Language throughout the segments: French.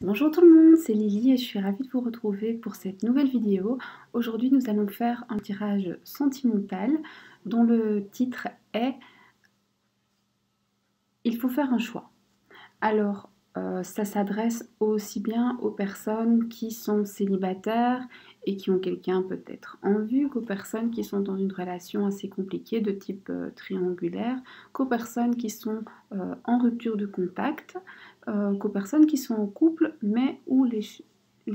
Bonjour tout le monde, c'est Lily et je suis ravie de vous retrouver pour cette nouvelle vidéo. Aujourd'hui, nous allons faire un tirage sentimental dont le titre est Il faut faire un choix. Alors, ça s'adresse aussi bien aux personnes qui sont célibataires et qui ont quelqu'un peut-être en vue, qu'aux personnes qui sont dans une relation assez compliquée de type triangulaire, qu'aux personnes qui sont en rupture de contact, qu'aux personnes qui sont en couple, mais où les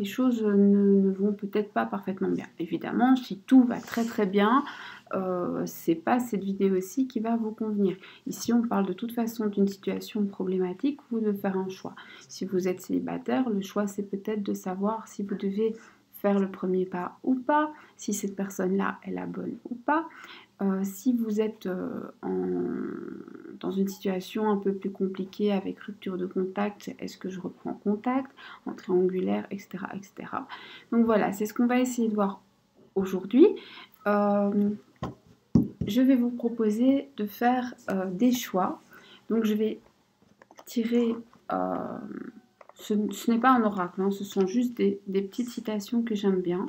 choses ne vont peut-être pas parfaitement bien. Évidemment, si tout va très très bien, c'est pas cette vidéo-ci qui va vous convenir. Ici, on parle de toute façon d'une situation problématique, vous devez faire un choix. Si vous êtes célibataire, le choix c'est peut-être de savoir si vous devez faire le premier pas ou pas, si cette personne-là est la bonne ou pas. Si vous êtes dans une situation un peu plus compliquée avec rupture de contact, est-ce que je reprends contact, en triangulaire, etc. etc. Donc voilà, c'est ce qu'on va essayer de voir aujourd'hui. Je vais vous proposer de faire des choix. Donc je vais tirer, ce n'est pas un oracle, hein, ce sont juste des petites citations que j'aime bien,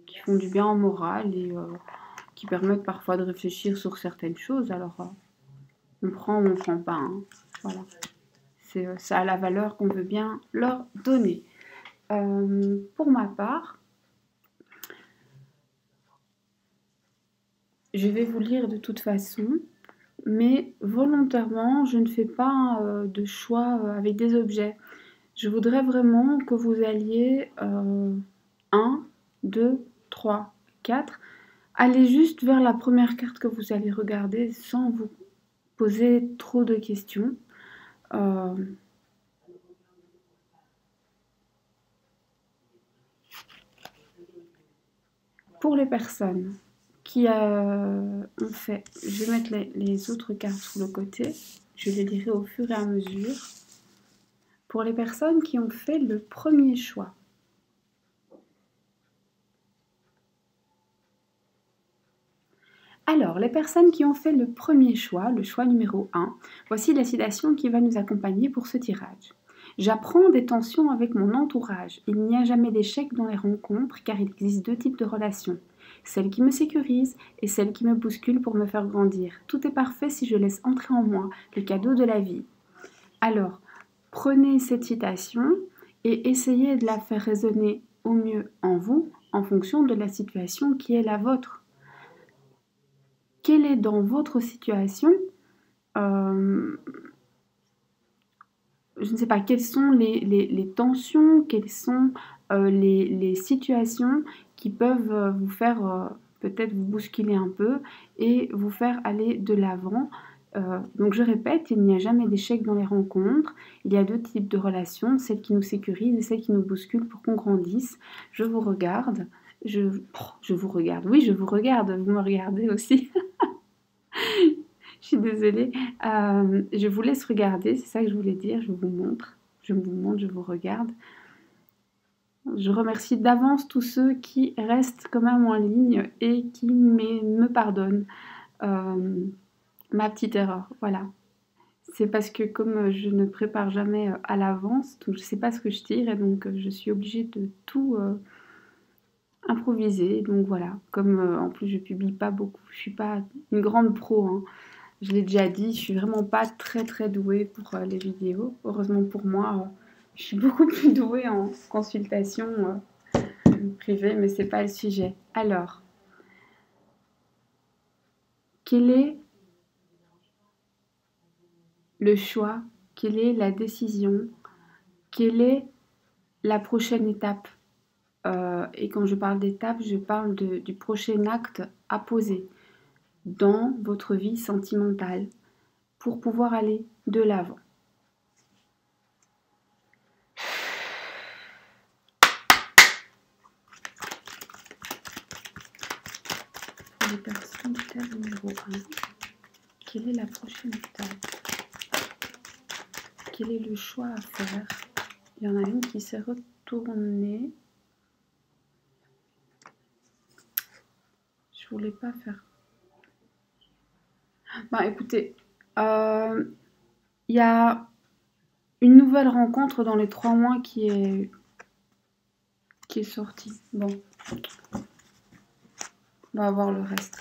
qui font du bien au moral et qui permettent parfois de réfléchir sur certaines choses. Alors on prend ou on prend pas, hein. Voilà. Ça a la valeur qu'on veut bien leur donner. Pour ma part, je vais vous lire de toute façon, mais volontairement, je ne fais pas de choix avec des objets. Je voudrais vraiment que vous alliez 1, 2, 3, 4. Allez juste vers la première carte que vous allez regarder sans vous poser trop de questions. Euh, pour les personnes qui ont fait, je vais mettre les autres cartes sur le côté, je les lirai au fur et à mesure. Pour les personnes qui ont fait le premier choix, alors, les personnes qui ont fait le premier choix, le choix numéro 1, voici la citation qui va nous accompagner pour ce tirage. J'apprends des tensions avec mon entourage. Il n'y a jamais d'échec dans les rencontres car il existe deux types de relations. Celle qui me sécurise et celle qui me bouscule pour me faire grandir. Tout est parfait si je laisse entrer en moi le cadeau de la vie. Alors, prenez cette citation et essayez de la faire résonner au mieux en vous en fonction de la situation qui est la vôtre. Quelle est dans votre situation, je ne sais pas, quelles sont les tensions, quelles sont les situations qui peuvent vous faire peut-être vous bousculer un peu et vous faire aller de l'avant. Donc je répète, il n'y a jamais d'échec dans les rencontres. Il y a deux types de relations, celles qui nous sécurisent et celles qui nous bousculent pour qu'on grandisse. Je vous regarde. Je vous regarde. Oui, je vous regarde. Vous me regardez aussi. Je suis désolée. Je vous laisse regarder, c'est ça que je voulais dire. Je vous montre. Je vous montre, je vous regarde. Je remercie d'avance tous ceux qui restent quand même en ligne et qui me pardonnent ma petite erreur. Voilà. C'est parce que comme je ne prépare jamais à l'avance, donc je ne sais pas ce que je tire et donc je suis obligée de tout improviser. Donc voilà, comme en plus je publie pas beaucoup, je suis pas une grande pro, hein. Je l'ai déjà dit, je suis vraiment pas très très douée pour les vidéos. Heureusement pour moi, je suis beaucoup plus douée en consultation privée, mais c'est pas le sujet. Alors, quel est le choix? Quelle est la décision? Quelle est la prochaine étape? Et quand je parle d'étape, je parle du prochain acte à poser dans votre vie sentimentale pour pouvoir aller de l'avant. Pour les personnes terre numéro 1, quelle est la prochaine étape? Quel est le choix à faire? Il y en a une qui s'est retournée. Je voulais pas faire. Bah écoutez, il y a une nouvelle rencontre dans les 3 mois qui est sortie. Bon, on va voir le reste.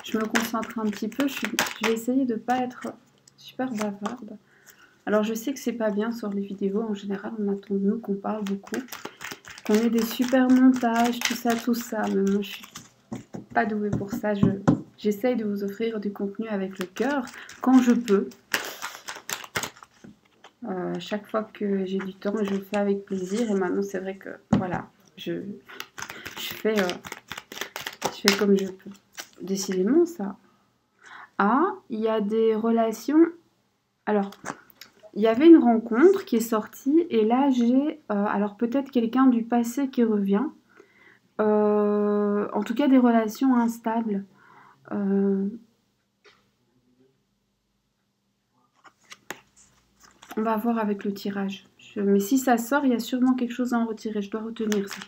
Je me concentre un petit peu. Je vais essayer de ne pas être super bavarde. Alors, je sais que c'est pas bien sur les vidéos. En général, on attend de nous qu'on parle beaucoup, qu'on ait des super montages, tout ça. Mais moi, je suis pas douée pour ça. J'essaye de vous offrir du contenu avec le cœur quand je peux. Chaque fois que j'ai du temps, je le fais avec plaisir. Et maintenant, c'est vrai que, voilà, je fais comme je peux. Décidément, ça. Ah, il y a des relations... Alors, il y avait une rencontre qui est sortie. Et là, j'ai... alors, peut-être quelqu'un du passé qui revient. En tout cas, des relations instables. On va voir avec le tirage. Mais si ça sort, il y a sûrement quelque chose à en retirer. Je dois retenir ça.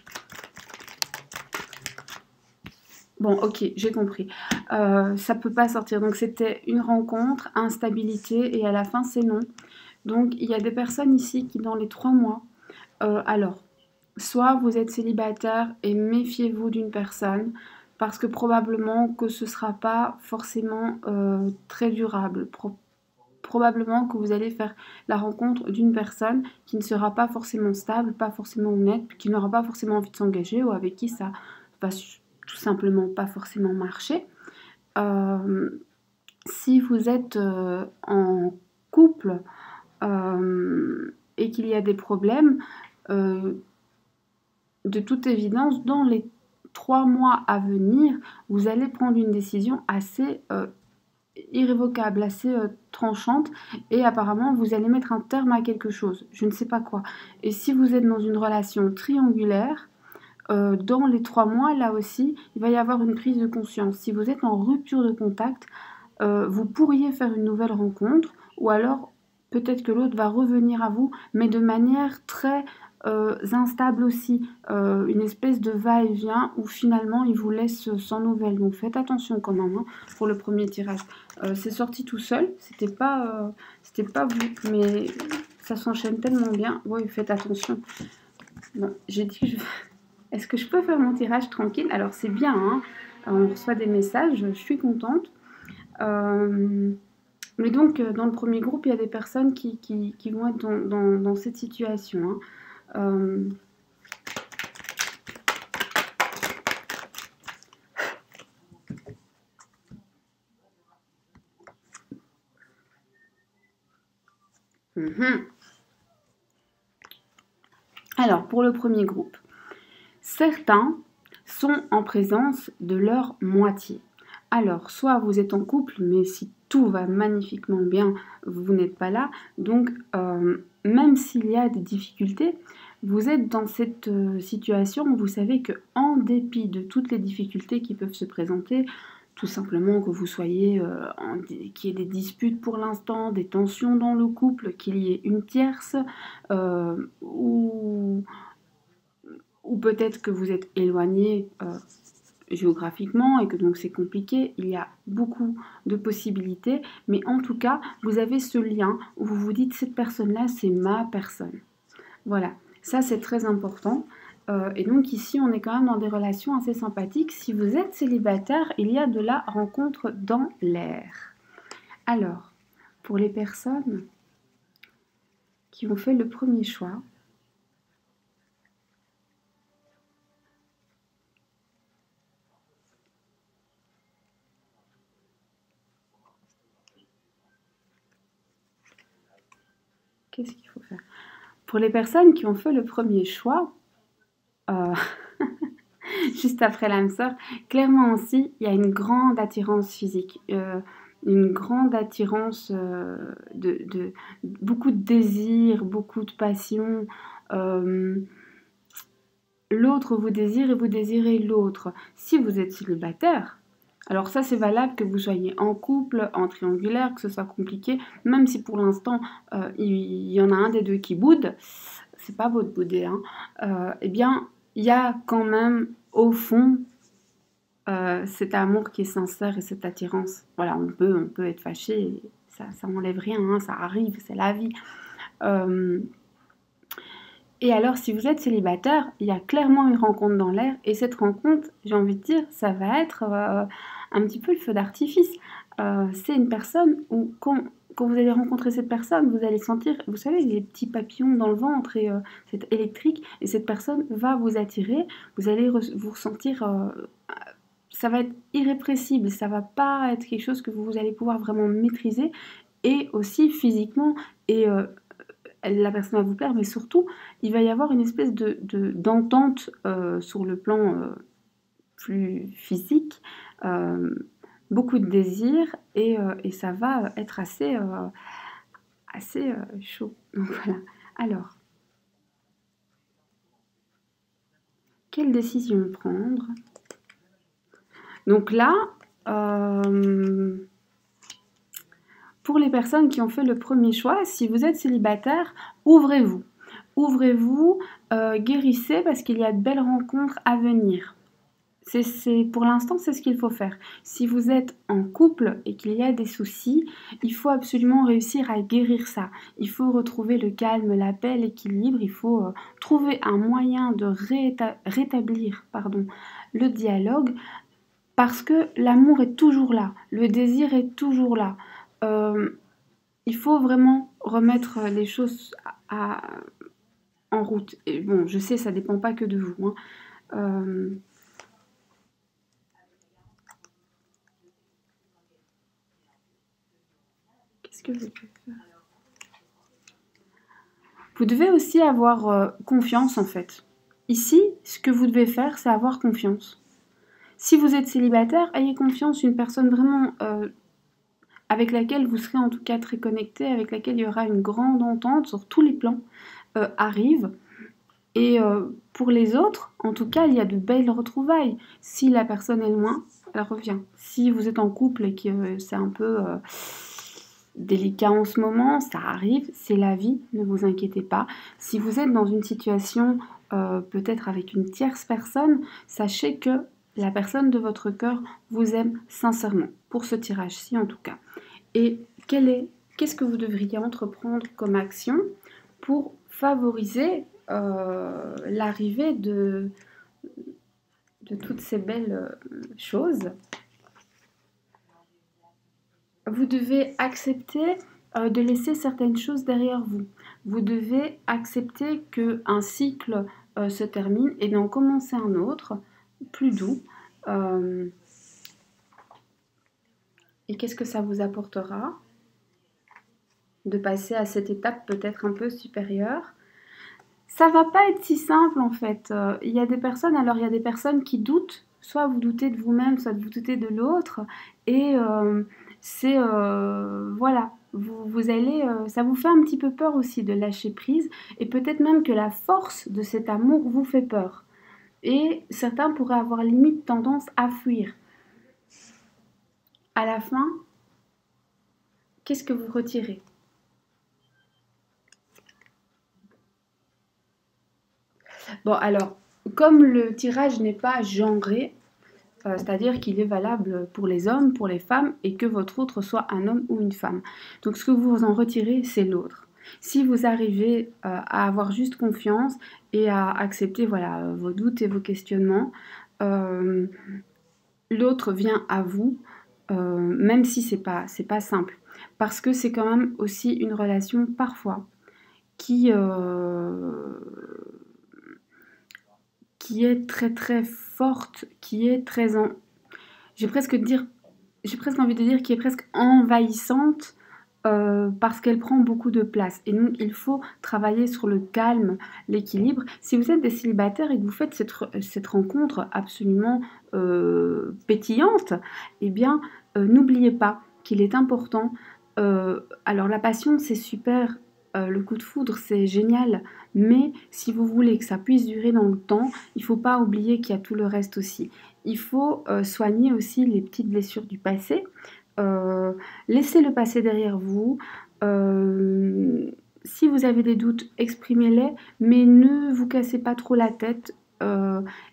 Bon, ok, j'ai compris. Ça peut pas sortir. Donc, c'était une rencontre, instabilité, et à la fin, c'est non. Donc, il y a des personnes ici qui, dans les 3 mois, alors, soit vous êtes célibataire et méfiez-vous d'une personne, parce que probablement que ce ne sera pas forcément très durable. Probablement que vous allez faire la rencontre d'une personne qui ne sera pas forcément stable, pas forcément honnête, qui n'aura pas forcément envie de s'engager, ou avec qui ça va tout simplement pas forcément marcher. Si vous êtes en couple et qu'il y a des problèmes, de toute évidence, dans les 3 mois à venir, vous allez prendre une décision assez irrévocable, assez tranchante, et apparemment vous allez mettre un terme à quelque chose, je ne sais pas quoi. Et si vous êtes dans une relation triangulaire, dans les 3 mois, là aussi, il va y avoir une prise de conscience. Si vous êtes en rupture de contact, vous pourriez faire une nouvelle rencontre, ou alors peut-être que l'autre va revenir à vous, mais de manière très instable aussi, une espèce de va-et-vient où finalement il vous laisse sans nouvelles. Donc faites attention quand même hein, pour le premier tirage. C'est sorti tout seul, c'était pas vous, mais ça s'enchaîne tellement bien. Oui, faites attention. Bon, j'ai dit que est-ce que je peux faire mon tirage tranquille? Alors c'est bien, hein, on reçoit des messages, je suis contente. Mais donc, dans le premier groupe, il y a des personnes qui vont être dans cette situation. Hein. Alors, pour le premier groupe, certains sont en présence de leur moitié. Alors, soit vous êtes en couple, mais si tout va magnifiquement bien, vous n'êtes pas là. Donc, même s'il y a des difficultés, vous êtes dans cette situation où vous savez que, en dépit de toutes les difficultés qui peuvent se présenter, tout simplement que vous soyez, qu'il y ait des disputes pour l'instant, des tensions dans le couple, qu'il y ait une tierce, ou peut-être que vous êtes éloigné géographiquement et que donc c'est compliqué, il y a beaucoup de possibilités, mais en tout cas, vous avez ce lien où vous vous dites cette personne-là, c'est ma personne. Voilà, ça c'est très important. Et donc ici, on est quand même dans des relations assez sympathiques. Si vous êtes célibataire, il y a de la rencontre dans l'air. Alors, pour les personnes qui ont fait le premier choix, qu'est-ce qu'il faut faire? Pour les personnes qui ont fait le premier choix, juste après l'âme sœur, clairement aussi, il y a une grande attirance physique, une grande attirance de beaucoup de désir, beaucoup de passion. L'autre vous désire et vous désirez l'autre. Si vous êtes célibataire, alors ça c'est valable que vous soyez en couple, en triangulaire, que ce soit compliqué, même si pour l'instant il y en a un des deux qui boude, c'est pas votre boudé, hein, eh bien il y a quand même au fond cet amour qui est sincère et cette attirance. Voilà, on peut être fâché, ça enlève rien, hein, ça arrive, c'est la vie. Et alors, si vous êtes célibataire, il y a clairement une rencontre dans l'air. Et cette rencontre, j'ai envie de dire, ça va être un petit peu le feu d'artifice. C'est une personne où, quand vous allez rencontrer cette personne, vous allez sentir, vous savez, les petits papillons dans le ventre et c'est électrique. Et cette personne va vous attirer. Vous allez vous ressentir... ça va être irrépressible. Ça va pas être quelque chose que vous allez pouvoir vraiment maîtriser. Et aussi physiquement. Et... la personne va vous plaire, mais surtout, il va y avoir une espèce d'entente sur le plan plus physique, beaucoup de désir, et ça va être assez chaud. Donc voilà. Alors, quelle décision prendre? Donc là, pour les personnes qui ont fait le premier choix, si vous êtes célibataire, ouvrez-vous. Ouvrez-vous, guérissez parce qu'il y a de belles rencontres à venir. Pour l'instant, c'est ce qu'il faut faire. Si vous êtes en couple et qu'il y a des soucis, il faut absolument réussir à guérir ça. Il faut retrouver le calme, la paix, l'équilibre. Il faut trouver un moyen de rétablir le dialogue parce que l'amour est toujours là. Le désir est toujours là. Il faut vraiment remettre les choses en route. Et bon, je sais, ça dépend pas que de vous. Hein. Qu'est-ce que je peux faire? Vous devez aussi avoir confiance en fait. Ici, ce que vous devez faire, c'est avoir confiance. Si vous êtes célibataire, ayez confiance, une personne vraiment... avec laquelle vous serez en tout cas très connecté, avec laquelle il y aura une grande entente sur tous les plans, arrive. Et pour les autres, en tout cas, il y a de belles retrouvailles. Si la personne est loin, elle revient. Si vous êtes en couple et que c'est un peu délicat en ce moment, ça arrive, c'est la vie, ne vous inquiétez pas. Si vous êtes dans une situation peut-être avec une tierce personne, sachez que la personne de votre cœur vous aime sincèrement, pour ce tirage-ci en tout cas. Et qu'est-ce que vous devriez entreprendre comme action pour favoriser l'arrivée de toutes ces belles choses? Vous devez accepter de laisser certaines choses derrière vous. Vous devez accepter qu'un cycle se termine et d'en commencer un autre, plus doux. Et qu'est-ce que ça vous apportera de passer à cette étape peut-être un peu supérieure? Ça va pas être si simple en fait. Il y a des personnes qui doutent. Soit vous doutez de vous-même, soit vous doutez de l'autre. Et voilà, vous allez, ça vous fait un petit peu peur aussi de lâcher prise. Et peut-être même que la force de cet amour vous fait peur. Et certains pourraient avoir limite tendance à fuir. À la fin, qu'est-ce que vous retirez? Bon, alors, comme le tirage n'est pas genré, c'est-à-dire qu'il est valable pour les hommes, pour les femmes, et que votre autre soit un homme ou une femme. Donc, ce que vous en retirez, c'est l'autre. Si vous arrivez à avoir juste confiance et à accepter voilà, vos doutes et vos questionnements, l'autre vient à vous, même si c'est pas simple. Parce que c'est quand même aussi une relation parfois qui est très très forte, qui est très j'ai presque envie de dire qui est presque envahissante parce qu'elle prend beaucoup de place. Et donc il faut travailler sur le calme, l'équilibre. Si vous êtes des célibataires et que vous faites cette rencontre absolument pétillante, eh bien n'oubliez pas qu'il est important. Alors la passion c'est super. Le coup de foudre, c'est génial, mais si vous voulez que ça puisse durer dans le temps, il ne faut pas oublier qu'il y a tout le reste aussi. Il faut soigner aussi les petites blessures du passé, laissez le passé derrière vous. Si vous avez des doutes, exprimez-les, mais ne vous cassez pas trop la tête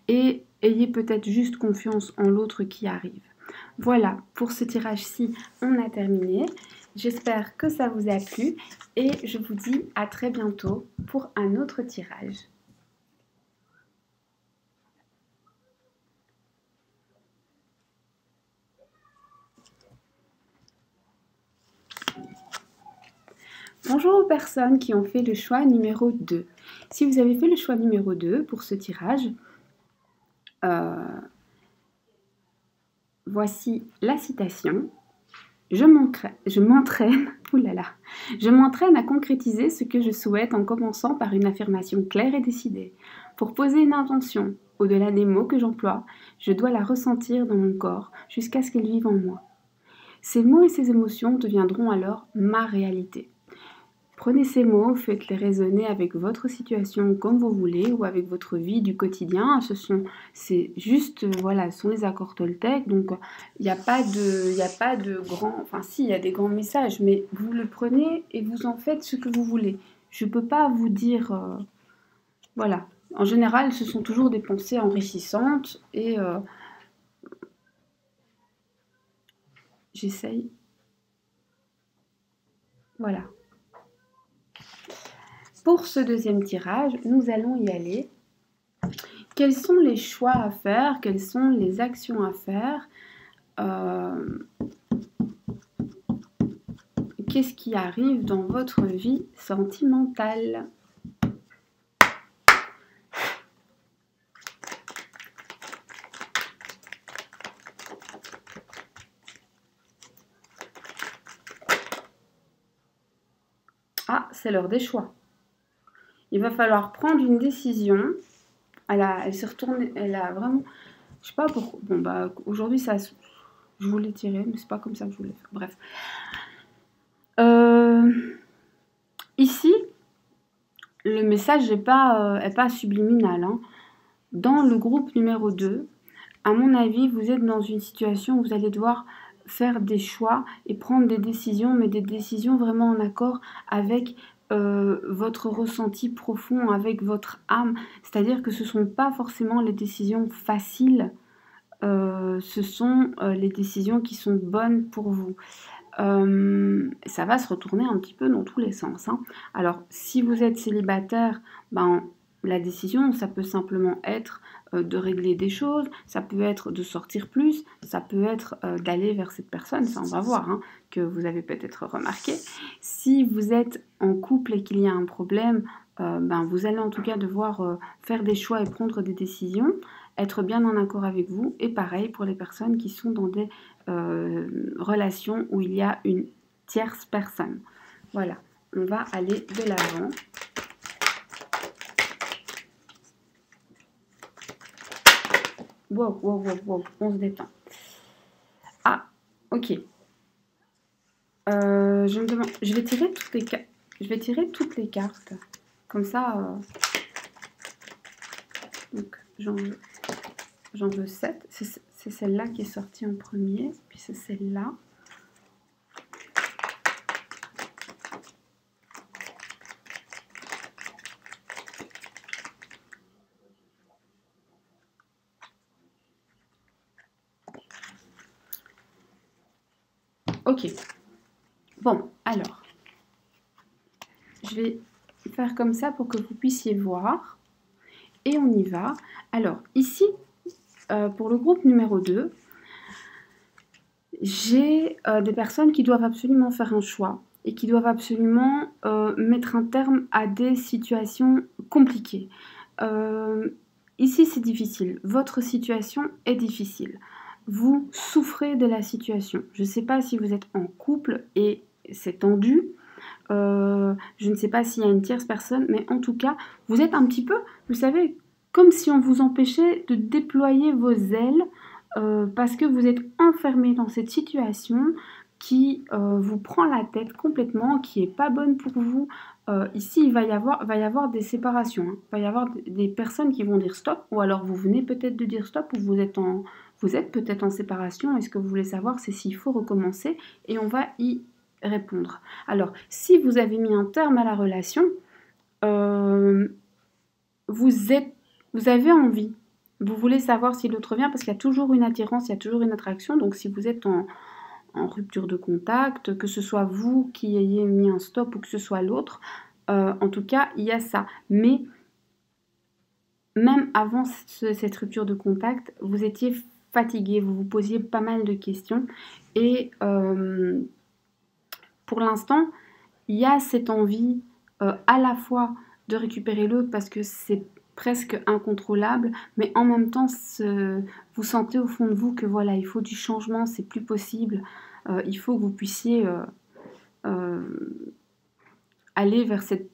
et ayez peut-être juste confiance en l'autre qui arrive. Voilà, pour ce tirage-ci, on a terminé. J'espère que ça vous a plu et je vous dis à très bientôt pour un autre tirage. Bonjour aux personnes qui ont fait le choix numéro 2. Si vous avez fait le choix numéro 2 pour ce tirage, voici la citation. Je m'entraîne à concrétiser ce que je souhaite en commençant par une affirmation claire et décidée. Pour poser une intention, au-delà des mots que j'emploie, je dois la ressentir dans mon corps jusqu'à ce qu'elle vive en moi. Ces mots et ces émotions deviendront alors ma réalité. Prenez ces mots, faites-les résonner avec votre situation comme vous voulez ou avec votre vie du quotidien. C'est juste, voilà, ce sont les accords Toltec, donc il n'y a pas de grands, enfin si, il y a des grands messages, mais vous le prenez et vous en faites ce que vous voulez. Je ne peux pas vous dire, voilà. En général, ce sont toujours des pensées enrichissantes et j'essaye, voilà. Pour ce deuxième tirage, nous allons y aller. Quels sont les choix à faire? Quelles sont les actions à faire? Qu'est-ce qui arrive dans votre vie sentimentale? Ah, c'est l'heure des choix. Il va falloir prendre une décision. Elle s'est retournée, elle a vraiment... Je sais pas pourquoi... Bon, bah, aujourd'hui, je voulais tirer, mais c'est pas comme ça que je voulais faire. Bref. Ici, le message n'est pas subliminal. Hein. Dans le groupe numéro 2, à mon avis, vous êtes dans une situation où vous allez devoir faire des choix et prendre des décisions, mais des décisions vraiment en accord avec votre ressenti profond, avec votre âme. C'est-à-dire que ce ne sont pas forcément les décisions faciles, ce sont les décisions qui sont bonnes pour vous. Ça va se retourner un petit peu dans tous les sens. Hein. Alors, si vous êtes célibataire, ben, la décision, ça peut simplement être de régler des choses, ça peut être de sortir plus, ça peut être d'aller vers cette personne, ça on va voir, hein, que vous avez peut-être remarqué. Si vous êtes en couple et qu'il y a un problème, ben, vous allez en tout cas devoir faire des choix et prendre des décisions, être bien en accord avec vous, et pareil pour les personnes qui sont dans des relations où il y a une tierce personne. Voilà, on va aller de l'avant. Wow, on se détend. Ah, ok. Je vais tirer toutes les cartes. Comme ça, donc j'en veux 7. C'est celle-là qui est sortie en premier, puis c'est celle-là. Ok. Bon, alors, je vais faire comme ça pour que vous puissiez voir. Et on y va. Alors, ici, pour le groupe numéro 2, j'ai des personnes qui doivent absolument faire un choix et qui doivent absolument mettre un terme à des situations compliquées. Ici, c'est difficile. Votre situation est difficile. Vous souffrez de la situation. Je ne sais pas si vous êtes en couple et c'est tendu. Je ne sais pas s'il y a une tierce personne, mais en tout cas, vous êtes un petit peu, vous savez, comme si on vous empêchait de déployer vos ailes parce que vous êtes enfermé dans cette situation qui vous prend la tête complètement, qui n'est pas bonne pour vous. Ici, il va y avoir des séparations. Hein. Il va y avoir des personnes qui vont dire stop, ou alors vous venez peut-être de dire stop, ou vous êtes peut-être en séparation, et ce que vous voulez savoir, c'est s'il faut recommencer, et on va y répondre. Alors, si vous avez mis un terme à la relation, vous avez envie, vous voulez savoir si l'autre vient, parce qu'il y a toujours une attirance, il y a toujours une attraction, donc si vous êtes en rupture de contact, que ce soit vous qui ayez mis un stop ou que ce soit l'autre. En tout cas, il y a ça. Mais même avant cette rupture de contact, vous étiez fatigué, vous vous posiez pas mal de questions. Et pour l'instant, il y a cette envie à la fois de récupérer l'autre parce que c'est presque incontrôlable, mais en même temps, vous sentez au fond de vous que voilà, il faut du changement, c'est plus possible. Il faut que vous puissiez aller vers cette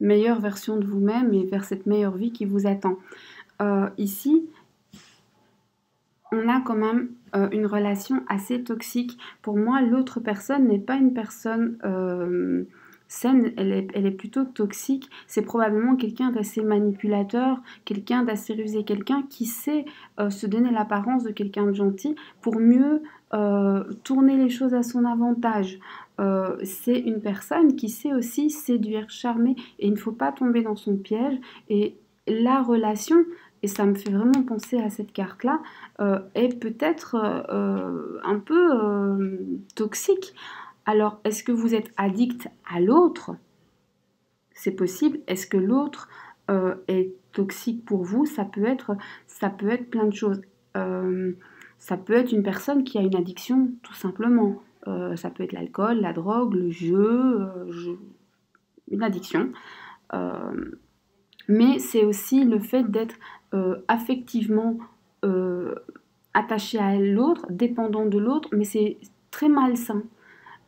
meilleure version de vous-même et vers cette meilleure vie qui vous attend. Ici, on a quand même une relation assez toxique. Pour moi, l'autre personne n'est pas une personne saine, elle est plutôt toxique. C'est probablement quelqu'un d'assez manipulateur, quelqu'un d'assez rusé, quelqu'un qui sait se donner l'apparence de quelqu'un de gentil pour mieux tourner les choses à son avantage. C'est une personne qui sait aussi séduire, charmer, et il ne faut pas tomber dans son piège. Et la relation, et ça me fait vraiment penser à cette carte-là, est peut-être un peu toxique. Alors, est-ce que vous êtes addict à l'autre? C'est possible. Est-ce que l'autre est toxique pour vous? Ça peut être plein de choses. Ça peut être une personne qui a une addiction, tout simplement. Ça peut être l'alcool, la drogue, le jeu, une addiction. Mais c'est aussi le fait d'être affectivement attaché à l'autre, dépendant de l'autre, mais c'est très malsain.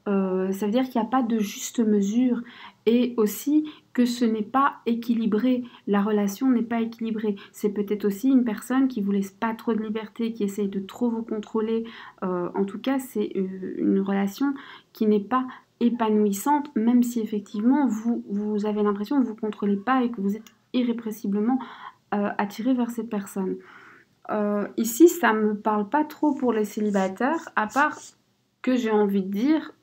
Ça veut dire qu'il n'y a pas de juste mesure et aussi que ce n'est pas équilibré, la relation n'est pas équilibrée. C'est peut-être aussi une personne qui vous laisse pas trop de liberté, qui essaye de trop vous contrôler. En tout cas, c'est une relation qui n'est pas épanouissante, même si effectivement vous avez l'impression que vous ne contrôlez pas et que vous êtes irrépressiblement attiré vers cette personne. Ici, ça ne me parle pas trop pour les célibataires, à part que j'ai envie de dire,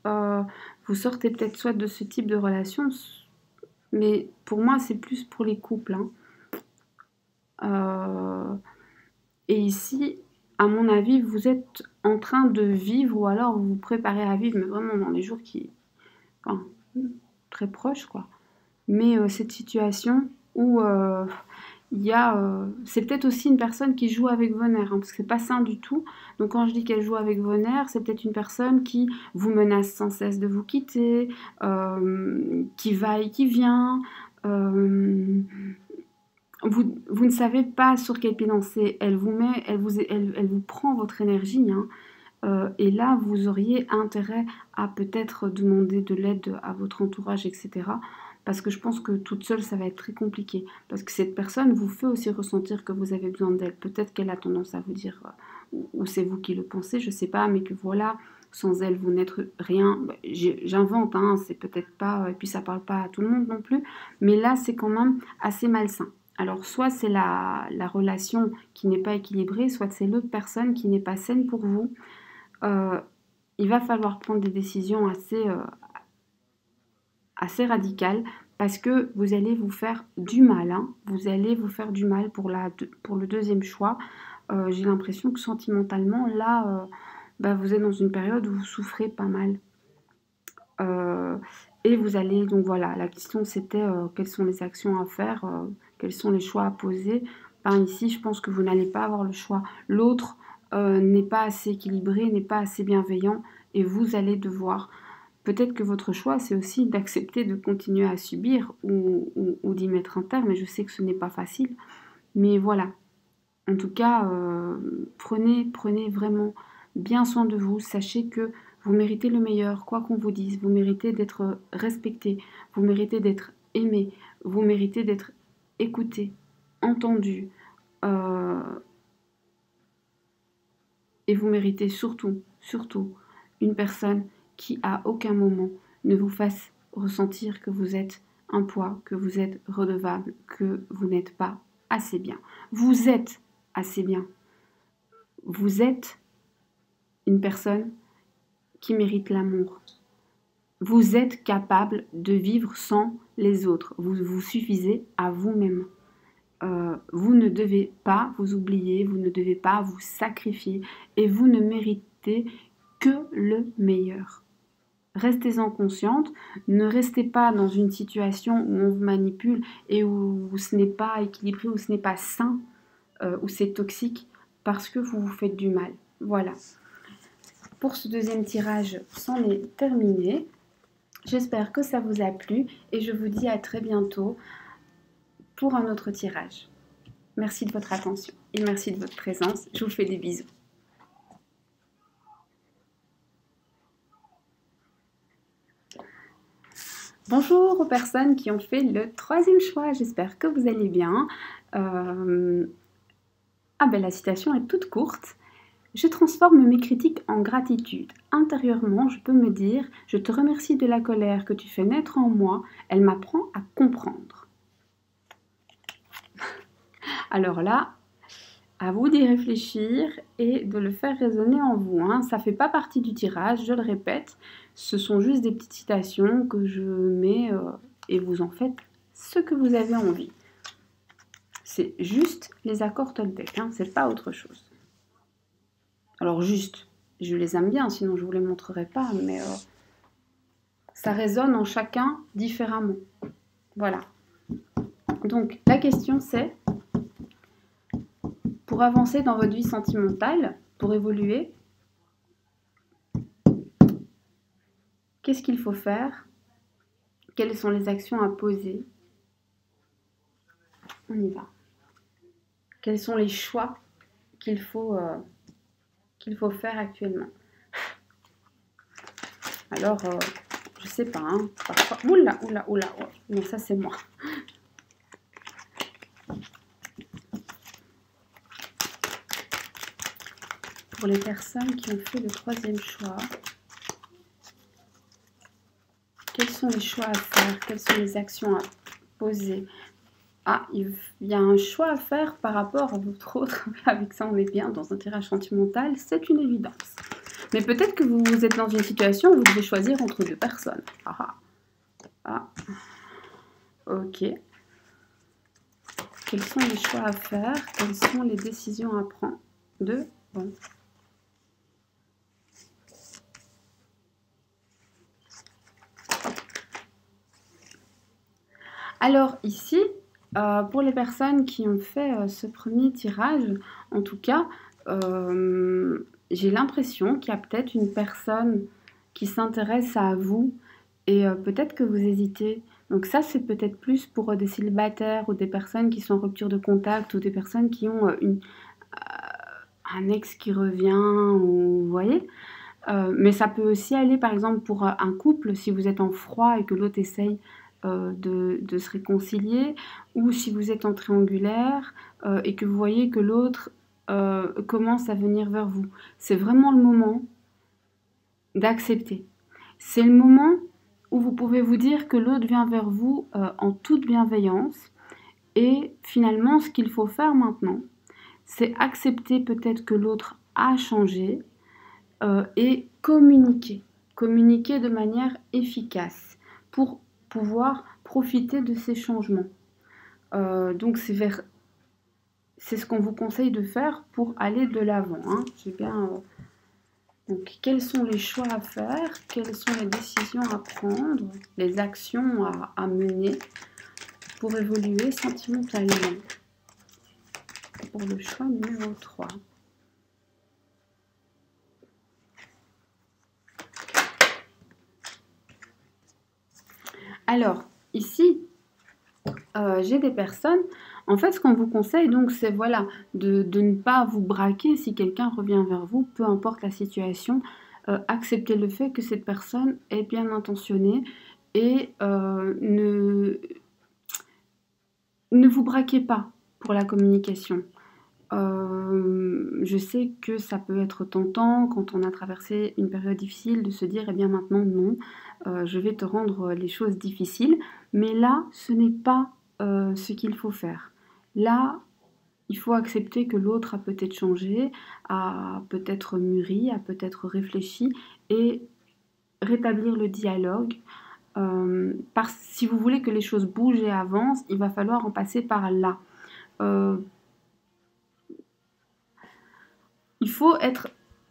vous sortez peut-être soit de ce type de relation, mais pour moi, c'est plus pour les couples. Et ici, à mon avis, vous êtes en train de vivre, ou alors vous vous préparez à vivre, mais vraiment dans les jours qui... Enfin, très proches, quoi. Mais cette situation où il y a... c'est peut-être aussi une personne qui joue avec vos nerfs, parce que c'est pas sain du tout. Donc quand je dis qu'elle joue avec vos nerfs, c'est peut-être une personne qui vous menace sans cesse de vous quitter, qui va et qui vient. Vous ne savez pas sur quel pied danser. Elle vous prend votre énergie, hein. Et là, vous auriez intérêt à peut-être demander de l'aide à votre entourage, etc. Parce que je pense que toute seule, ça va être très compliqué. Parce que cette personne vous fait aussi ressentir que vous avez besoin d'elle. Peut-être qu'elle a tendance à vous dire, ou c'est vous qui le pensez, je ne sais pas, mais que voilà, sans elle, vous n'êtes rien. J'invente, hein, c'est peut-être pas, et puis ça parle pas à tout le monde non plus, mais là, c'est quand même assez malsain. Alors, soit c'est la relation qui n'est pas équilibrée, soit c'est l'autre personne qui n'est pas saine pour vous. Il va falloir prendre des décisions assez radicales parce que vous allez vous faire du mal. Hein. Vous allez vous faire du mal pour le deuxième choix. J'ai l'impression que sentimentalement, là, vous êtes dans une période où vous souffrez pas mal. Et vous allez, donc voilà, la question c'était quelles sont les actions à faire, quels sont les choix à poser. Ici, je pense que vous n'allez pas avoir le choix. L'autre n'est pas assez équilibré, n'est pas assez bienveillant, et vous allez devoir... Peut-être que votre choix, c'est aussi d'accepter de continuer à subir ou d'y mettre un terme, et je sais que ce n'est pas facile. Mais voilà, en tout cas, prenez vraiment bien soin de vous. Sachez que vous méritez le meilleur, quoi qu'on vous dise. Vous méritez d'être respecté, vous méritez d'être aimé, vous méritez d'être écouté, entendu. Et vous méritez surtout une personne qui à aucun moment ne vous fasse ressentir que vous êtes un poids, que vous êtes redevable, que vous n'êtes pas assez bien. Vous êtes assez bien. Vous êtes une personne qui mérite l'amour. Vous êtes capable de vivre sans les autres. Vous vous suffisez à vous-même. Vous ne devez pas vous oublier, vous ne devez pas vous sacrifier et vous ne méritez que le meilleur. Restez-en consciente, ne restez pas dans une situation où on vous manipule et où ce n'est pas équilibré, où ce n'est pas sain, où c'est toxique, parce que vous vous faites du mal. Voilà. Pour ce deuxième tirage, c'en est terminé. J'espère que ça vous a plu et je vous dis à très bientôt pour un autre tirage. Merci de votre attention et merci de votre présence. Je vous fais des bisous. Bonjour aux personnes qui ont fait le troisième choix, j'espère que vous allez bien. Ah ben la citation est toute courte. Je transforme mes critiques en gratitude. Intérieurement, je peux me dire, je te remercie de la colère que tu fais naître en moi, elle m'apprend à comprendre. Alors là, à vous d'y réfléchir et de le faire résonner en vous. Hein. Ça ne fait pas partie du tirage, je le répète. Ce sont juste des petites citations que je mets et vous en faites ce que vous avez envie. C'est juste les accords Toltec, hein, c'est pas autre chose. Alors juste, je les aime bien, sinon je ne vous les montrerai pas, mais ça résonne en chacun différemment. Voilà. Donc la question c'est, pour avancer dans votre vie sentimentale, pour évoluer, qu'est-ce qu'il faut faire? Quelles sont les actions à poser? On y va. Quels sont les choix qu'il faut faire actuellement? Alors, je sais pas, hein, parfois... Oula, non, ça c'est moi. Pour les personnes qui ont fait le troisième choix, quels sont les choix à faire? Quelles sont les actions à poser? Ah, il y a un choix à faire par rapport à votre autre. Avec ça, on est bien dans un tirage sentimental, c'est une évidence. Mais peut-être que vous êtes dans une situation où vous devez choisir entre deux personnes. Ok. Quels sont les choix à faire? Quelles sont les décisions à prendre? Bon. Alors ici, pour les personnes qui ont fait ce premier tirage, en tout cas, j'ai l'impression qu'il y a peut-être une personne qui s'intéresse à vous et peut-être que vous hésitez. Donc ça, c'est peut-être plus pour des célibataires ou des personnes qui sont en rupture de contact ou des personnes qui ont un ex qui revient, ou, vous voyez. Mais ça peut aussi aller par exemple pour un couple, si vous êtes en froid et que l'autre essaye de se réconcilier, ou si vous êtes en triangulaire et que vous voyez que l'autre commence à venir vers vous. C'est vraiment le moment d'accepter. C'est le moment où vous pouvez vous dire que l'autre vient vers vous en toute bienveillance et finalement ce qu'il faut faire maintenant, c'est accepter peut-être que l'autre a changé et communiquer de manière efficace pour pouvoir profiter de ces changements. Donc c'est ce qu'on vous conseille de faire pour aller de l'avant. Hein. Donc quels sont les choix à faire, quelles sont les décisions à prendre, les actions à mener pour évoluer sentimentalement. Pour le choix numéro 3. Alors, ici, j'ai des personnes, en fait, ce qu'on vous conseille, donc, c'est voilà, de ne pas vous braquer si quelqu'un revient vers vous, peu importe la situation, acceptez le fait que cette personne est bien intentionnée et ne vous braquez pas pour la communication. Je sais que ça peut être tentant quand on a traversé une période difficile de se dire eh bien maintenant non, je vais te rendre les choses difficiles, mais là ce n'est pas ce qu'il faut faire. Là il faut accepter que l'autre a peut-être changé, a peut-être mûri, a peut-être réfléchi et rétablir le dialogue. Si vous voulez que les choses bougent et avancent, il va falloir en passer par là. Il faut être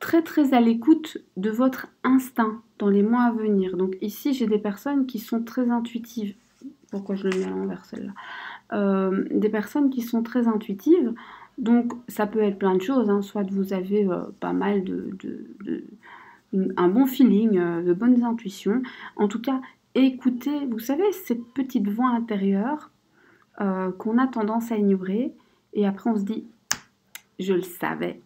très très à l'écoute de votre instinct dans les mois à venir. Donc ici, j'ai des personnes qui sont très intuitives. Pourquoi je le mets à l'envers celle-là? Des personnes qui sont très intuitives. Donc ça peut être plein de choses, hein. Soit vous avez pas mal un bon feeling, de bonnes intuitions. En tout cas, écoutez, vous savez, cette petite voix intérieure qu'on a tendance à ignorer. Et après, on se dit, je le savais.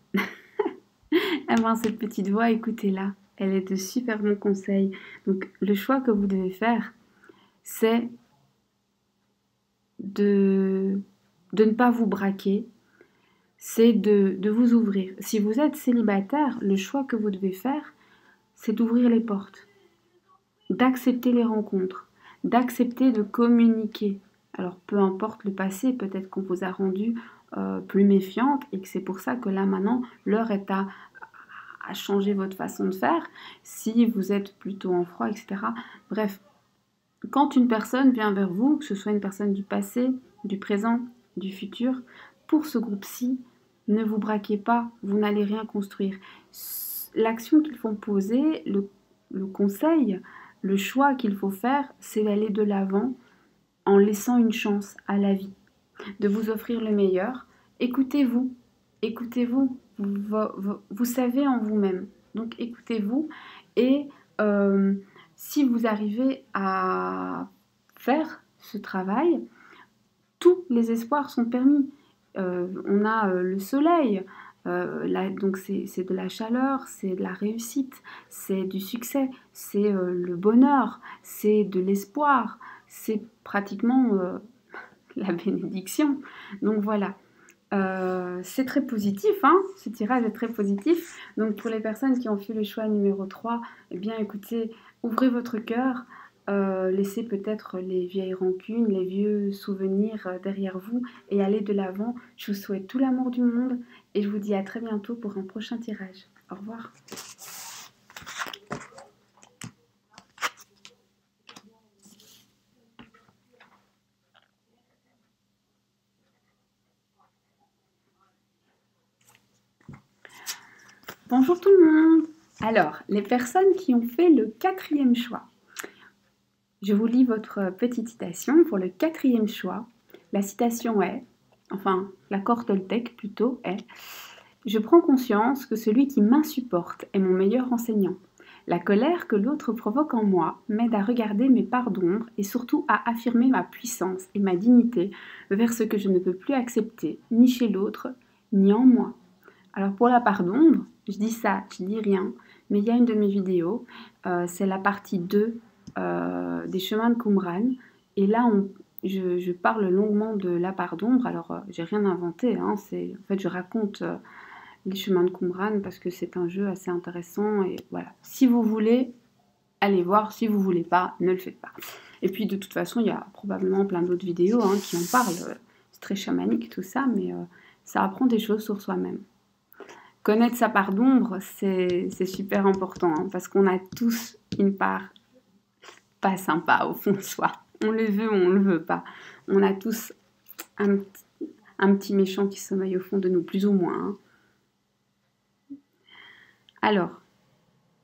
Eh ben, cette petite voix, écoutez-la. Elle est de super bons conseils. Donc, le choix que vous devez faire, c'est de ne pas vous braquer, c'est de vous ouvrir. Si vous êtes célibataire, le choix que vous devez faire, c'est d'ouvrir les portes, d'accepter les rencontres, d'accepter de communiquer. Alors, peu importe le passé, peut-être qu'on vous a rendu plus méfiante et que c'est pour ça que là, maintenant, l'heure est à changer votre façon de faire, si vous êtes plutôt en froid, etc. Bref, quand une personne vient vers vous, que ce soit une personne du passé, du présent, du futur, pour ce groupe-ci, ne vous braquez pas, vous n'allez rien construire. L'action qu'il faut poser, le conseil, le choix qu'il faut faire, c'est d'aller de l'avant en laissant une chance à la vie, de vous offrir le meilleur. Écoutez-vous, écoutez-vous, vous savez en vous-même. Donc écoutez-vous et si vous arrivez à faire ce travail, tous les espoirs sont permis. On a le soleil, donc c'est de la chaleur, c'est de la réussite, c'est du succès, c'est le bonheur, c'est de l'espoir, c'est pratiquement la bénédiction. Donc voilà. C'est très positif, hein, ce tirage est très positif. Donc pour les personnes qui ont fait le choix numéro 3, eh bien écoutez, ouvrez votre cœur, laissez peut-être les vieilles rancunes, les vieux souvenirs derrière vous et allez de l'avant. Je vous souhaite tout l'amour du monde et je vous dis à très bientôt pour un prochain tirage. Au revoir. Bonjour tout le monde. Alors, les personnes qui ont fait le 4e choix. Je vous lis votre petite citation pour le 4e choix. La citation est, enfin, l'accord Toltec plutôt est: je prends conscience que celui qui m'insupporte est mon meilleur enseignant. La colère que l'autre provoque en moi m'aide à regarder mes parts d'ombre et surtout à affirmer ma puissance et ma dignité vers ce que je ne peux plus accepter, ni chez l'autre, ni en moi. Alors pour la part d'ombre, je dis ça, je dis rien, mais il y a une de mes vidéos, c'est la partie 2 des chemins de Qumran, et là je parle longuement de la part d'ombre. Alors j'ai rien inventé, hein, en fait je raconte les chemins de Qumran parce que c'est un jeu assez intéressant, et voilà. Si vous voulez, allez voir, si vous voulez pas, ne le faites pas. Et puis de toute façon, il y a probablement plein d'autres vidéos hein, qui en parlent, c'est très chamanique tout ça, mais ça apprend des choses sur soi-même. Connaître sa part d'ombre, c'est super important, hein, parce qu'on a tous une part pas sympa au fond de soi. On le veut ou on le veut pas. On a tous un petit méchant qui sommeille au fond de nous, plus ou moins. Hein. Alors,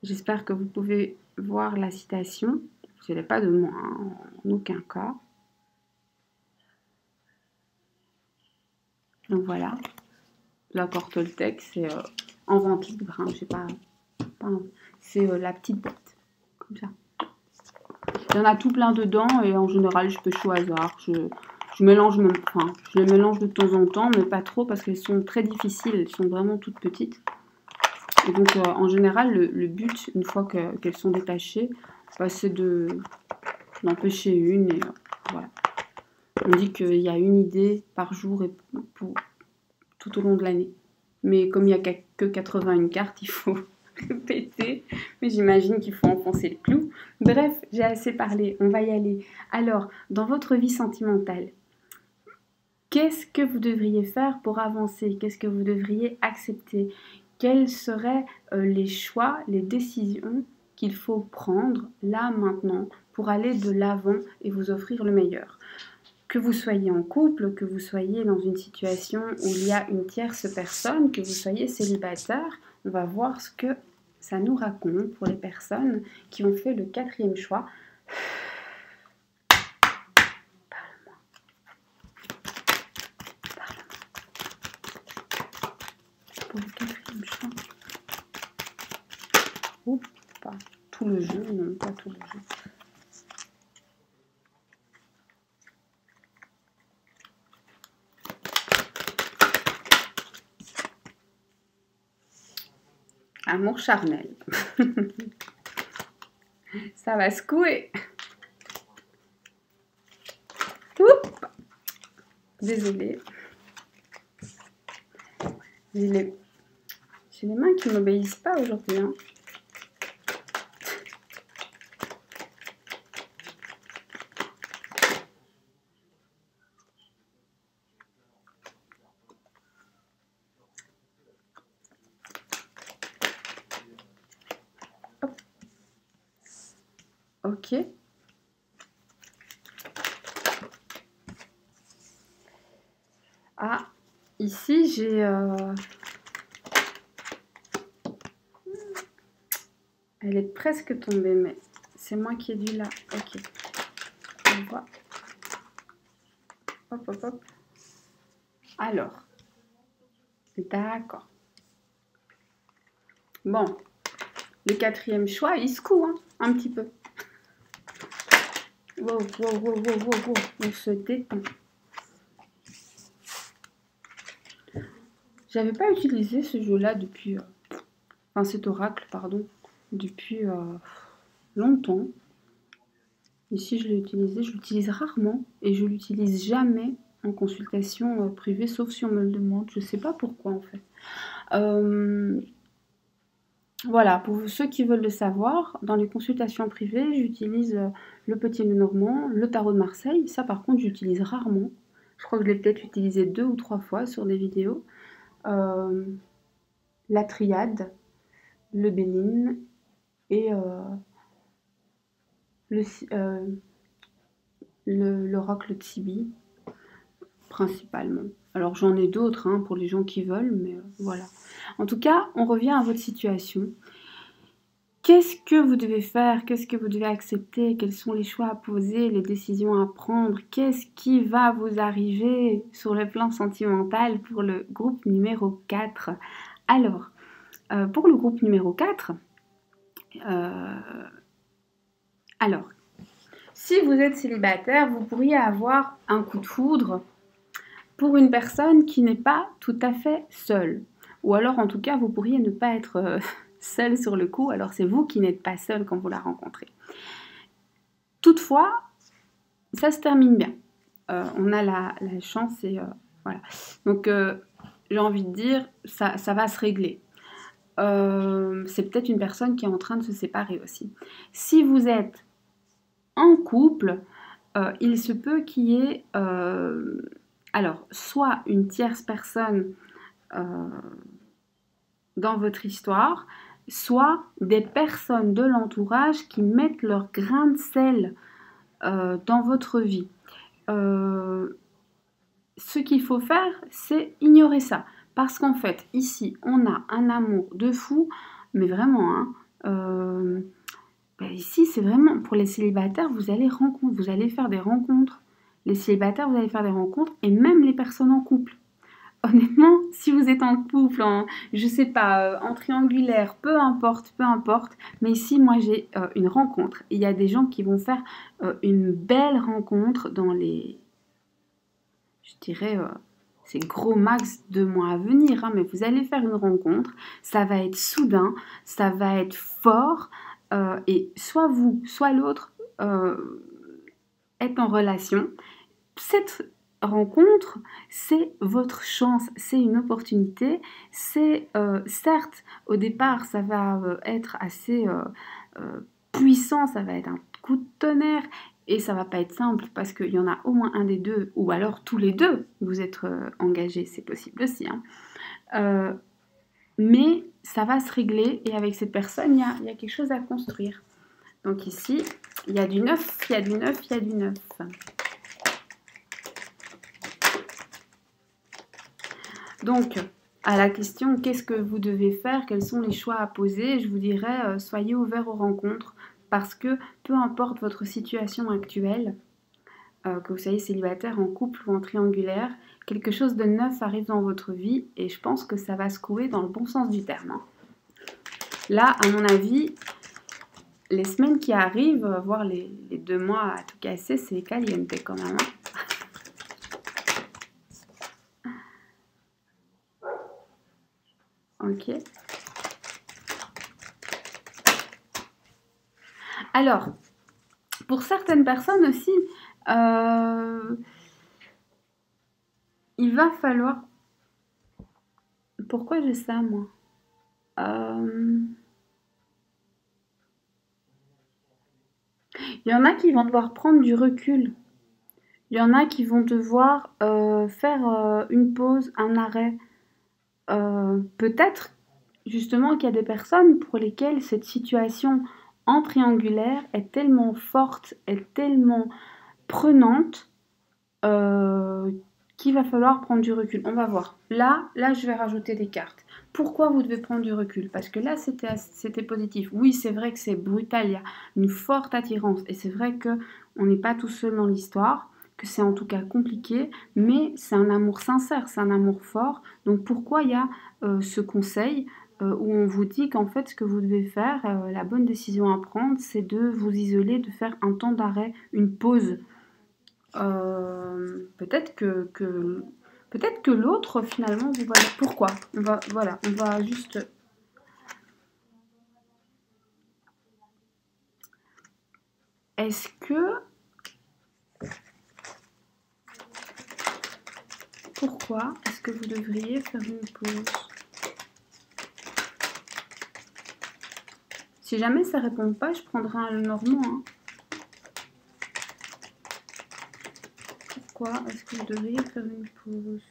j'espère que vous pouvez voir la citation. Ce n'est pas de moi, hein, en aucun cas. Donc voilà. L'accord Toltec, c'est en vente libre, hein, je sais pas c'est la petite boîte, comme ça. Il y en a tout plein dedans et en général je pêche au hasard. Je mélange même, enfin, je les mélange de temps en temps, mais pas trop parce qu'elles sont très difficiles, elles sont vraiment toutes petites. Et donc en général le but, une fois qu'elles sont détachées, c'est d'en pêcher une et voilà. On dit qu'il y a une idée par jour et tout au long de l'année. Mais comme il n'y a que 81 cartes, il faut répéter. Mais j'imagine qu'il faut enfoncer le clou. Bref, j'ai assez parlé, on va y aller. Alors, dans votre vie sentimentale, qu'est-ce que vous devriez faire pour avancer? Qu'est-ce que vous devriez accepter? Quels seraient les choix, les décisions qu'il faut prendre là, maintenant, pour aller de l'avant et vous offrir le meilleur? Que vous soyez en couple, que vous soyez dans une situation où il y a une tierce personne, que vous soyez célibataire, On va voir ce que ça nous raconte pour les personnes qui ont fait le 4e choix. Parle-moi. Pour le 4e choix. Oups, pas tout le jeu, non, pas tout le jeu. Amour charnel. Ça va secouer. Oups. Désolée. J'ai les mains qui ne m'obéissent pas aujourd'hui. Hein. Ok. Ah, ici j'ai... Elle est presque tombée, mais c'est moi qui ai dû la... Ok. On voit. Hop, hop, hop. Alors. D'accord. Bon. Le 4e choix, il secoue, hein, un petit peu. Wow, wow, wow, wow, wow, wow. On se détend. J'avais pas utilisé ce jeu-là depuis... Enfin, cet oracle, pardon. Depuis longtemps. Ici, je l'ai utilisé. Je l'utilise rarement. Et je l'utilise jamais en consultation privée, sauf si on me le demande. Je sais pas pourquoi, en fait. Voilà, pour ceux qui veulent le savoir, dans les consultations privées, j'utilise le Petit Lenormand, le tarot de Marseille. Ça, par contre, j'utilise rarement. Je crois que je l'ai peut-être utilisé 2 ou 3 fois sur des vidéos. La triade, le Bénin et l'oracle Tsibi, principalement. Alors, j'en ai d'autres hein, pour les gens qui veulent, mais voilà. En tout cas, on revient à votre situation. Qu'est-ce que vous devez faire? Qu'est-ce que vous devez accepter? Quels sont les choix à poser, les décisions à prendre? Qu'est-ce qui va vous arriver sur le plan sentimental pour le groupe numéro 4? Alors, pour le groupe numéro 4, alors, si vous êtes célibataire, vous pourriez avoir un coup de foudre pour une personne qui n'est pas tout à fait seule. Ou alors, en tout cas, vous pourriez ne pas être seule sur le coup, alors c'est vous qui n'êtes pas seule quand vous la rencontrez. Toutefois, ça se termine bien. On a la chance et voilà. Donc, j'ai envie de dire, ça va se régler. C'est peut-être une personne qui est en train de se séparer aussi. Si vous êtes en couple, il se peut qu'il y ait alors soit une tierce personne dans votre histoire, soit des personnes de l'entourage qui mettent leur grain de sel dans votre vie. Ce qu'il faut faire, c'est ignorer ça. Parce qu'en fait, ici, on a un amour de fou, mais vraiment, hein, ici, c'est vraiment pour les célibataires, vous allez faire des rencontres. Les célibataires, vous allez faire des rencontres, et même les personnes en couple. Honnêtement, si vous êtes en couple, je sais pas, en triangulaire, peu importe, mais ici, moi, j'ai une rencontre. Il y a des gens qui vont faire une belle rencontre dans les, je dirais, c'est gros max 2 mois à venir, hein, mais vous allez faire une rencontre, ça va être soudain, ça va être fort, et soit vous, soit l'autre est en relation. Cette rencontre, c'est votre chance, c'est une opportunité, c'est certes au départ ça va être assez puissant, ça va être un coup de tonnerre et ça va pas être simple parce qu'il y en a au moins un des deux ou alors tous les deux vous êtes engagés, c'est possible aussi hein. Mais ça va se régler et avec cette personne il y a quelque chose à construire. Donc ici il y a du neuf, il y a du neuf, il y a du neuf. Donc, à la question qu'est-ce que vous devez faire, quels sont les choix à poser, je vous dirais soyez ouverts aux rencontres parce que peu importe votre situation actuelle, que vous soyez célibataire, en couple ou en triangulaire, quelque chose de neuf arrive dans votre vie et je pense que ça va secouer dans le bon sens du terme. Hein. Là, à mon avis, les semaines qui arrivent, voire les 2 mois à tout casser, c'est caliente quand même. Hein. Ok. Alors, pour certaines personnes aussi, il va falloir... Pourquoi j'ai ça, moi Il y en a qui vont devoir prendre du recul. Il y en a qui vont devoir faire une pause, un arrêt. Peut-être justement qu'il y a des personnes pour lesquelles cette situation en triangulaire est tellement forte, est tellement prenante qu'il va falloir prendre du recul. On va voir. Là, je vais rajouter des cartes. Pourquoi vous devez prendre du recul? Parce que là, c'était positif. Oui, c'est vrai que c'est brutal, il y a une forte attirance. Et c'est vrai qu'on n'est pas tout seul dans l'histoire, que c'est en tout cas compliqué, mais c'est un amour sincère, c'est un amour fort. Donc pourquoi il y a ce conseil où on vous dit qu'en fait, ce que vous devez faire, la bonne décision à prendre, c'est de vous isoler, de faire un temps d'arrêt, une pause. Peut-être peut-être que l'autre finalement vous va pourquoi on va juste est-ce que pourquoi est-ce que vous devriez faire une pause? Si jamais ça répond pas, je prendrai un normand. Hein. Pourquoi est-ce que vous devriez faire une pause?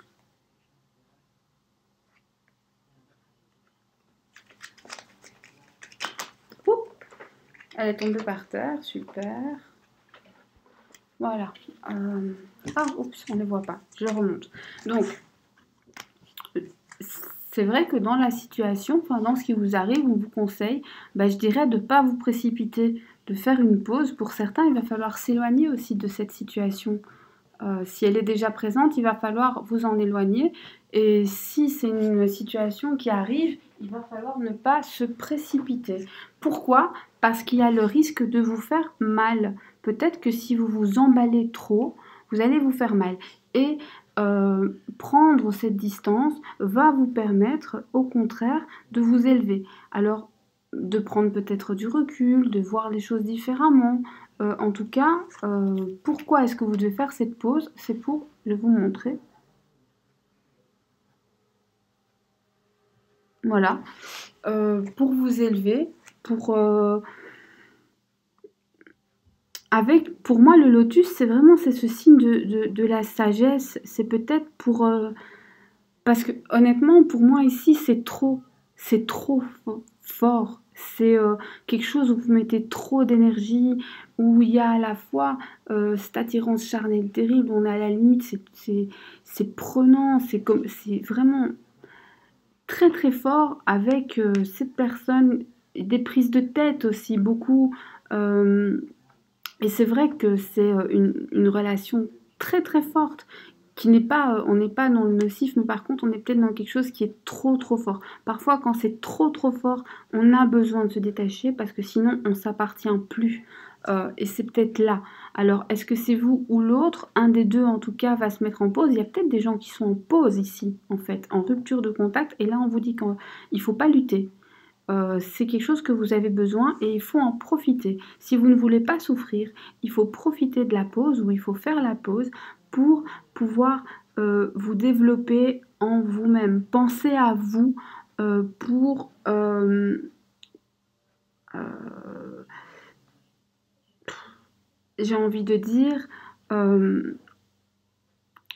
Oups, elle est tombée par terre, super. Voilà. Ah, oups, on ne les voit pas. Je remonte. Donc, c'est vrai que dans la situation, enfin dans ce qui vous arrive, on vous conseille, je dirais de ne pas vous précipiter, de faire une pause. Pour certains, il va falloir s'éloigner aussi de cette situation. Si elle est déjà présente, il va falloir vous en éloigner. Et si c'est une situation qui arrive, il va falloir ne pas se précipiter. Pourquoi? Parce qu'il y a le risque de vous faire mal. Peut-être que si vous vous emballez trop, vous allez vous faire mal. Et prendre cette distance va vous permettre, au contraire, de vous élever. Alors, de prendre peut-être du recul, de voir les choses différemment. En tout cas, pourquoi est-ce que vous devez faire cette pause? C'est pour, je vais vous montrer. Voilà. Pour vous élever, pour moi, le lotus, c'est ce signe de la sagesse. C'est peut-être pour... parce que honnêtement, pour moi ici, c'est trop fort. C'est quelque chose où vous mettez trop d'énergie, où il y a à la fois cette attirance charnelle terrible, on est à la limite, c'est prenant, c'est vraiment très très fort avec cette personne, des prises de tête aussi, beaucoup. Et c'est vrai que c'est une relation très très forte qui n'est pas, on n'est pas dans le nocif, mais par contre on est peut-être dans quelque chose qui est trop fort. Parfois quand c'est trop fort, on a besoin de se détacher parce que sinon on s'appartient plus. Et c'est peut-être là. Alors est-ce que c'est vous ou l'autre? Un des deux en tout cas va se mettre en pause. Il y a peut-être des gens qui sont en pause ici, en fait, en rupture de contact. Et là on vous dit qu'il ne faut pas lutter. C'est quelque chose que vous avez besoin et il faut en profiter. Si vous ne voulez pas souffrir, il faut profiter de la pause ou il faut faire la pause pour pouvoir vous développer en vous-même. Pensez à vous pour... j'ai envie de dire...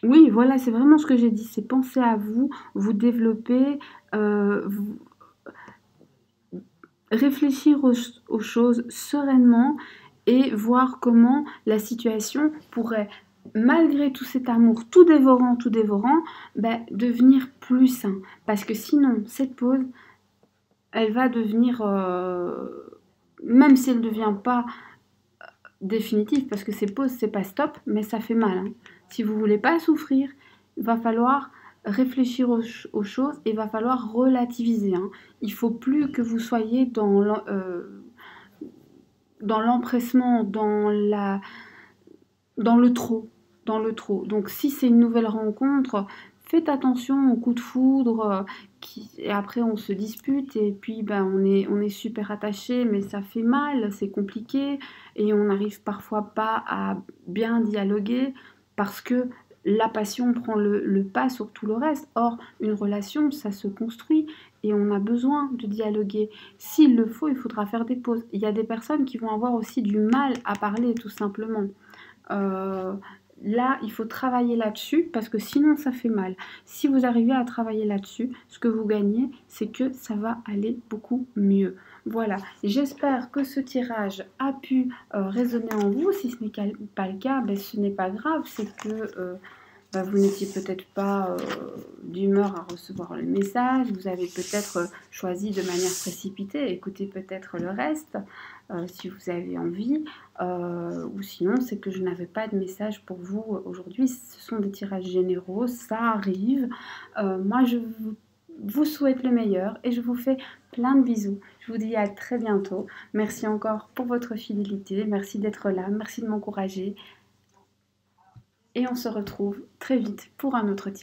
oui, voilà, c'est vraiment ce que j'ai dit. C'est penser à vous, vous développer, réfléchir aux choses sereinement et voir comment la situation pourrait malgré tout cet amour tout dévorant, ben, devenir plus sain. Parce que sinon, cette pause, elle va devenir, même si elle ne devient pas définitive, parce que ces pauses, c'est pas stop, mais ça fait mal. Hein. Si vous voulez pas souffrir, il va falloir réfléchir aux choses et il va falloir relativiser. Hein. Il faut plus que vous soyez dans l'empressement, dans le trop, dans le trop. Donc si c'est une nouvelle rencontre, faites attention aux coups de foudre, et après on se dispute et puis ben, on est super attaché, mais ça fait mal, c'est compliqué et on n'arrive parfois pas à bien dialoguer parce que la passion prend le pas sur tout le reste. Or, une relation, ça se construit et on a besoin de dialoguer. S'il le faut, il faudra faire des pauses. Il y a des personnes qui vont avoir aussi du mal à parler, tout simplement. Euh, Là, il faut travailler là-dessus parce que sinon ça fait mal. Si vous arrivez à travailler là-dessus, ce que vous gagnez, c'est que ça va aller beaucoup mieux. Voilà, j'espère que ce tirage a pu résonner en vous. Si ce n'est pas le cas, ben, ce n'est pas grave, c'est que bah, vous n'étiez peut-être pas d'humeur à recevoir le message, vous avez peut-être choisi de manière précipitée, écoutez peut-être le reste si vous avez envie, ou sinon c'est que je n'avais pas de message pour vous aujourd'hui, ce sont des tirages généraux, ça arrive. Moi je vous souhaite le meilleur et je vous fais plein de bisous. Je vous dis à très bientôt. Merci encore pour votre fidélité, merci d'être là, merci de m'encourager. Et on se retrouve très vite pour un autre tirage.